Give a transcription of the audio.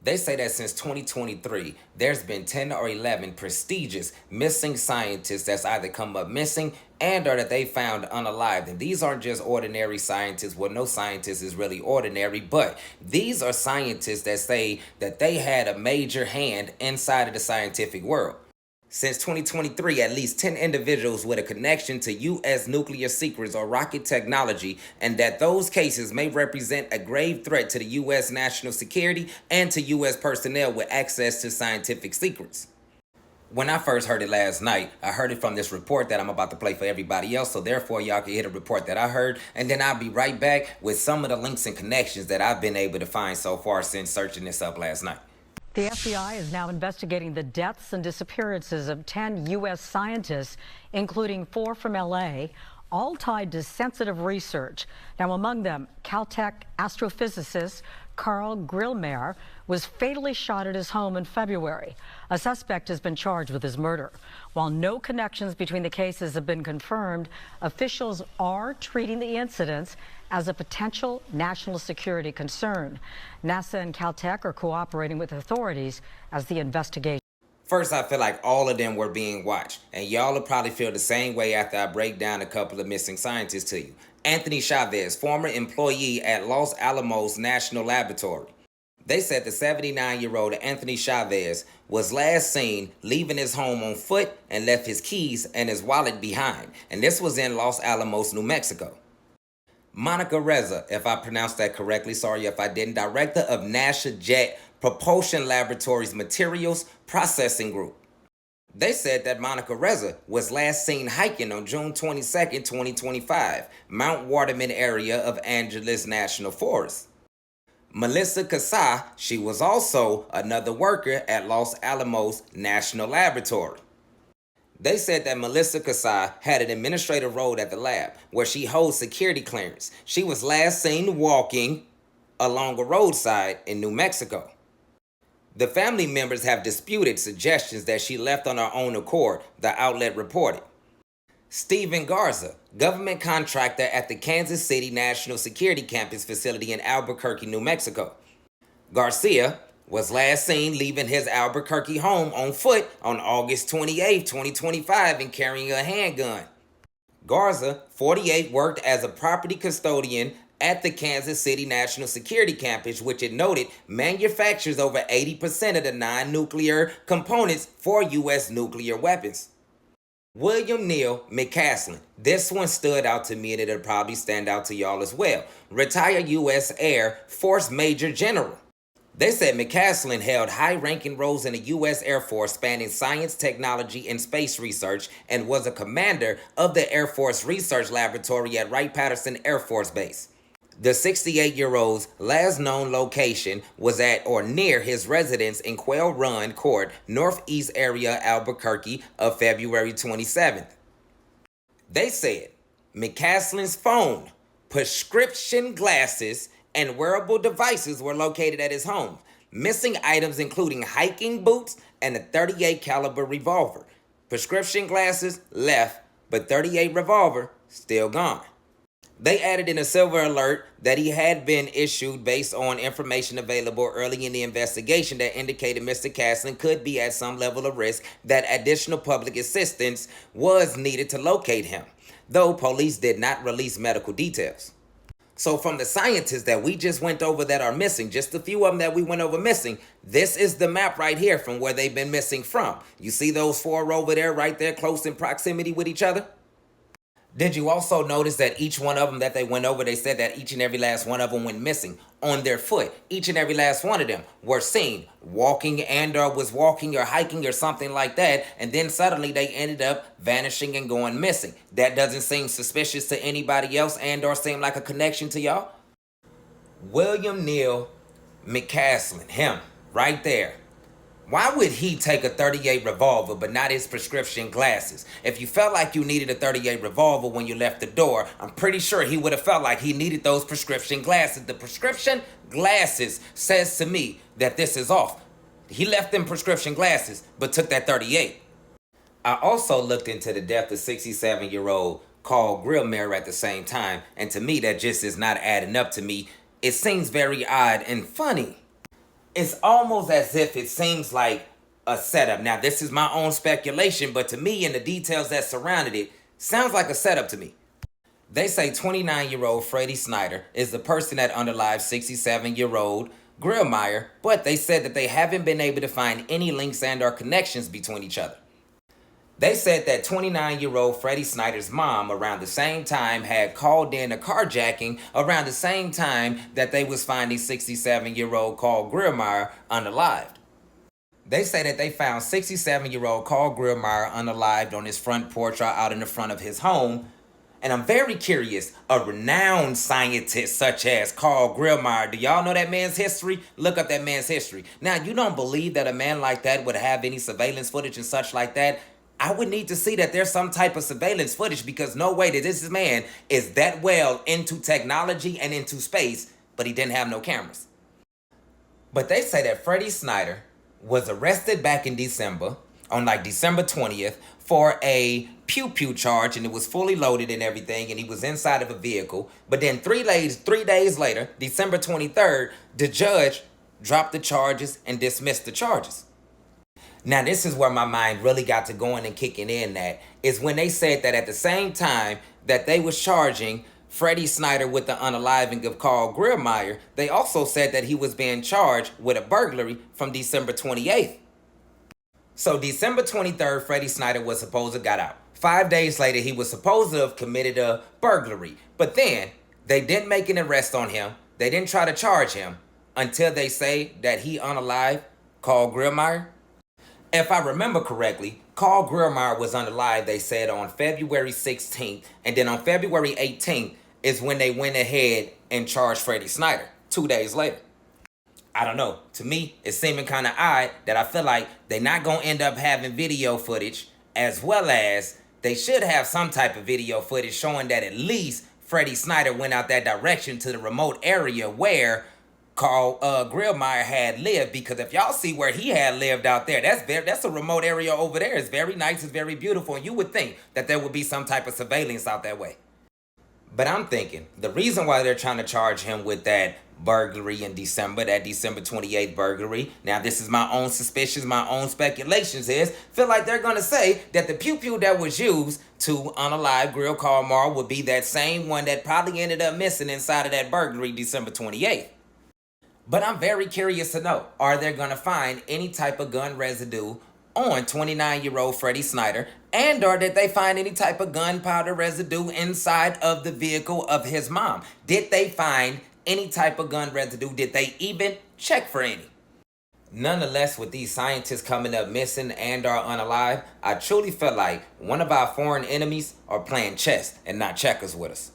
They say that since 2023, there's been 10 or 11 prestigious missing scientists that's either come up missing and or that they found unalived. And these aren't just ordinary scientists. Well, no scientist is really ordinary, but these are scientists that say that they had a major hand inside of the scientific world. Since 2023, at least 10 individuals with a connection to U.S. nuclear secrets or rocket technology, and that those cases may represent a grave threat to the U.S. national security and to U.S. personnel with access to scientific secrets. When I first heard it last night, I heard it from this report that I'm about to play for everybody else, so therefore y'all can hear the report that I heard, and then I'll be right back with some of the links and connections that I've been able to find so far since searching this up last night. The FBI is now investigating the deaths and disappearances of 10 U.S. scientists, including 4 from L.A., all tied to sensitive research. Now, among them, Caltech astrophysicist Carl Grillmeyer was fatally shot at his home in February. A suspect has been charged with his murder. While no connections between the cases have been confirmed, officials are treating the incidents as a potential national security concern. NASA and Caltech are cooperating with authorities as the investigation. First, I feel like all of them were being watched, and y'all will probably feel the same way after I break down a couple of missing scientists to you. Anthony Chavez, former employee at Los Alamos National Laboratory. They said the 79-year-old Anthony Chavez was last seen leaving his home on foot and left his keys and his wallet behind, and this was in Los Alamos, New Mexico. Monica Reza, if I pronounced that correctly, sorry if I didn't, director of NASA Jet Propulsion Laboratories Materials Processing Group. They said that Monica Reza was last seen hiking on June 22, 2025, Mount Waterman area of Angeles National Forest. Melissa Kasai, she was also another worker at Los Alamos National Laboratory. They said that Melissa Kasai had an administrative role at the lab where she holds security clearance. She was last seen walking along a roadside in New Mexico. The family members have disputed suggestions that she left on her own accord, the outlet reported. Stephen Garza, government contractor at the Kansas City National Security Campus facility in Albuquerque, New Mexico. Garcia was last seen leaving his Albuquerque home on foot on August 28, 2025 and carrying a handgun. Garza, 48, worked as a property custodian at the Kansas City National Security Campus, which it noted manufactures over 80% of the non-nuclear components for U.S. nuclear weapons. William Neal McCaslin. This one stood out to me and it'll probably stand out to y'all as well. Retired U.S. Air Force Major General. They said McCaslin held high-ranking roles in the U.S. Air Force spanning science, technology, and space research and was a commander of the Air Force Research Laboratory at Wright-Patterson Air Force Base. The 68-year-old's last known location was at or near his residence in Quail Run Court, northeast area Albuquerque of February 27th. They said McCaslin's phone, prescription glasses, and wearable devices were located at his home. Missing items including hiking boots and a .38 caliber revolver. Prescription glasses left, but .38 revolver still gone. They added in a silver alert that he had been issued based on information available early in the investigation that indicated Mr. Caslin could be at some level of risk, that additional public assistance was needed to locate him, though police did not release medical details. So from the scientists that we just went over that are missing, just a few of them that we went over missing, this is the map right here from where they've been missing from. You see those 4 over there right there close in proximity with each other? Did you also notice that each one of them that they went over, they said that each and every last one of them went missing on their foot. Each and every last one of them were seen walking and or was walking or hiking or something like that. And then suddenly they ended up vanishing and going missing. That doesn't seem suspicious to anybody else and or seem like a connection to y'all? William Neal McCaslin, him right there. Why would he take a .38 revolver but not his prescription glasses? If you felt like you needed a .38 revolver when you left the door, I'm pretty sure he would have felt like he needed those prescription glasses. The prescription glasses says to me that this is off. He left them prescription glasses but took that .38. I also looked into the death of 67-year-old Carl Grillmeyer at the same time, and to me that just is not adding up to me. It seems very odd and funny. It's almost as if it seems like a setup. Now, this is my own speculation, but to me and the details that surrounded it, sounds like a setup to me. They say 29-year-old Freddie Snyder is the person that underlies 67-year-old Grillmeyer, but they said that they haven't been able to find any links and or connections between each other. They said that 29-year-old Freddie Snyder's mom around the same time had called in a carjacking around the same time that they was finding 67-year-old Carl Grillmeyer unalived. They say that they found 67-year-old Carl Grillmeyer unalived on his front porch or out in the front of his home. And I'm very curious, a renowned scientist such as Carl Grillmeyer, do y'all know that man's history? Look up that man's history. Now, you don't believe that a man like that would have any surveillance footage and such like that? I would need to see that there's some type of surveillance footage, because no way that this man is that well into technology and into space, but he didn't have no cameras. But they say that Freddie Snyder was arrested back in December, on like December 20th, for a pew-pew charge, and it was fully loaded and everything, and he was inside of a vehicle. But then 3 days later, December 23rd, the judge dropped the charges and dismissed the charges. Now, this is where my mind really got to going and kicking in at, is when they said that at the same time that they was charging Freddie Snyder with the unaliving of Carl Grillmeyer, they also said that he was being charged with a burglary from December 28th. So December 23rd, Freddie Snyder was supposed to got out. 5 days later, he was supposed to have committed a burglary. But then they didn't make an arrest on him. They didn't try to charge him until they say that he unalived Carl Grillmeyer. If I remember correctly, Carl Grillmeyer was unalive, they said, on February 16th. And then on February 18th is when they went ahead and charged Freddie Snyder, 2 days later. I don't know. To me, it's seeming kind of odd that I feel like they're not going to end up having video footage, as well as they should have some type of video footage showing that at least Freddie Snyder went out that direction to the remote area where Carl Grillmeyer had lived, because if y'all see where he had lived out there, that's a remote area over there. It's very nice, it's very beautiful, and you would think that there would be some type of surveillance out that way. But I'm thinking the reason why they're trying to charge him with that burglary in December, that December 28th burglary, now this is my own suspicions, my own speculations, feel like they're going to say that the pew-pew that was used to unalive Grill Carl would be that same one that probably ended up missing inside of that burglary December 28th. But I'm very curious to know, are they going to find any type of gun residue on 29-year-old Freddie Snyder? And or did they find any type of gunpowder residue inside of the vehicle of his mom? Did they find any type of gun residue? Did they even check for any? Nonetheless, with these scientists coming up missing and are unalive, I truly feel like one of our foreign enemies are playing chess and not checkers with us.